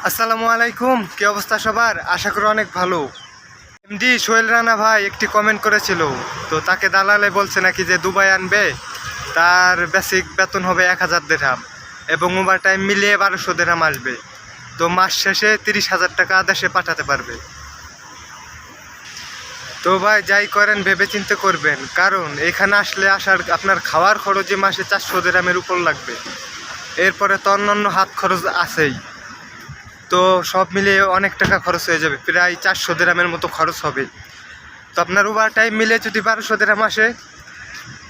আসসালামু আলাইকুম, কি অবস্থা সবার? আশা করি অনেক ভালো। এমডি সোহেল রানা ভাই একটি কমেন্ট করেছিল, তো তাকে দালালে বলছে নাকি যে দুবাই আনবে, তার বেসিক বেতন হবে 1000 দিরহাম এবং ওভার টাইম মিলিয়ে 1200 দিরহাম আসবে। তো মাস শেষে 30,000 টাকা দেশে পাঠাতে পারবে। তো ভাই যাই করেন ভেবে চিন্তে করবেন, কারণ এখানে আসলে আপনার খাওয়ার খরচই মাসে 400 দিরহামের উপর লাগবে। এরপরে তো অন্যান্য হাত খরচ আছেই, তো সব মিলিয়ে অনেক টাকা খরচ হয়ে যাবে, প্রায় 400 দিরহামের মতো খরচ হবে। তো আপনার ওভার টাইম মিলে যদি 1200 দিরহাম আসে,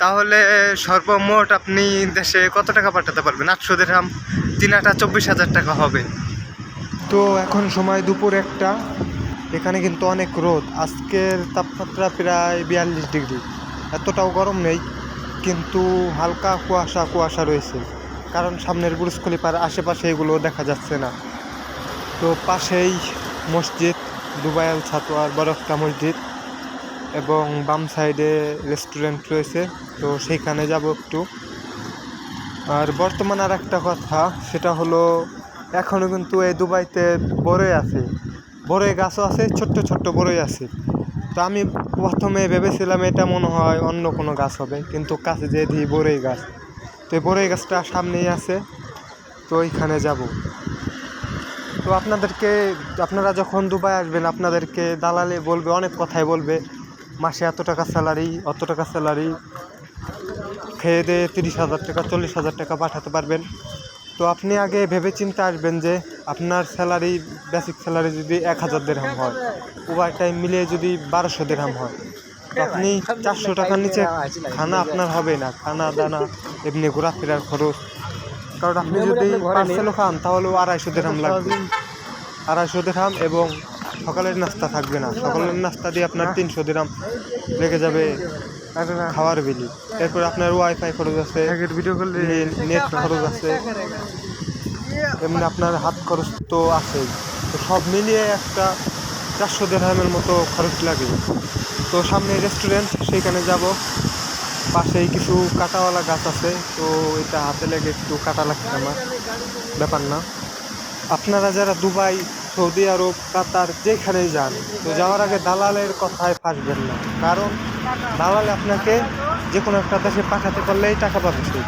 তাহলে সর্বমোট আপনি দেশে কত টাকা পাঠাতে পারবেন? 800 দিরহাম, 3 24,000 টাকা হবে। তো এখন সময় দুপুর 1টা, এখানে কিন্তু অনেক রোদ। আজকের তাপমাত্রা প্রায় 42 ডিগ্রি। এতটাও গরম নেই, কিন্তু হালকা কুয়াশা কুয়াশা রয়েছে, কারণ সামনের বুর্জ খলিফার আশেপাশে এগুলো দেখা যাচ্ছে না। তো পাশেই মসজিদ, দুবাই আল ছাতোয়ার বড় একটা মসজিদ, এবং বাম সাইডে রেস্টুরেন্ট রয়েছে, তো সেইখানে যাব একটু। আর বর্তমান আর একটা কথা, সেটা হলো এখনও কিন্তু এই দুবাইতে বড়ই আছে, বড়ই গাছও আছে, ছোট্ট ছোট্ট বড়ই আছে। তো আমি প্রথমে ভেবেছিলাম এটা মনে হয় অন্য কোনো গাছ হবে, কিন্তু কাছে যেয়ে দিই বড়ই গাছ। তো এই বড়ই গাছটা সামনেই আছে, তো ওইখানে যাব। তো আপনারা যখন দুবাই আসবেন, আপনাদেরকে দালালে বলবে, অনেক কথাই বলবে, মাসে এত টাকা স্যালারি, অত টাকা স্যালারি, খেয়ে দিয়ে 30,000 টাকা 40,000 টাকা পাঠাতে পারবেন। তো আপনি আগে ভেবে চিন্তে আসবেন যে আপনার স্যালারি, বেসিক স্যালারি যদি 1000 দিরহাম হয়, ওভার টাইম মিলিয়ে যদি 1200 দিরহাম হয়, তো আপনি 400 টাকার নিচে খানা আপনার হবে না। খানা দানা, এমনি ঘোরাফেরার খরচ, কারণ আপনি যদি পার্সেলও খান তাহলেও 250 দিরহাম লাগবে। 250 দিরহাম, এবং সকালের নাস্তা থাকবে না। সকালের নাস্তা দিয়ে আপনার 300 দিরহাম লেগে যাবে খাওয়ার বিলি। এরপর আপনার ওয়াইফাই খরচ আছে, নেট খরচ আছে, এমনি আপনার হাত খরচ তো আছেই। তো সব মিলিয়ে একটা 400 দিরহামের মতো খরচ লাগে। তো সামনে রেস্টুরেন্ট, সেইখানে যাব। পাশেই কিছু কাঁটাওয়ালা গাছ আছে, তো এটা হাতে লেগে একটু কাটা লাগছে আমার, ব্যাপার না। আপনারা যারা দুবাই, সৌদি আরব, কাতার যেখানেই যান, তো যাওয়ার আগে দালালের কথায় ফাঁসবেন না, কারণ দালালে আপনাকে যে কোনো একটা দেশে পাঠাতে পারলেই টাকা পাবে সে।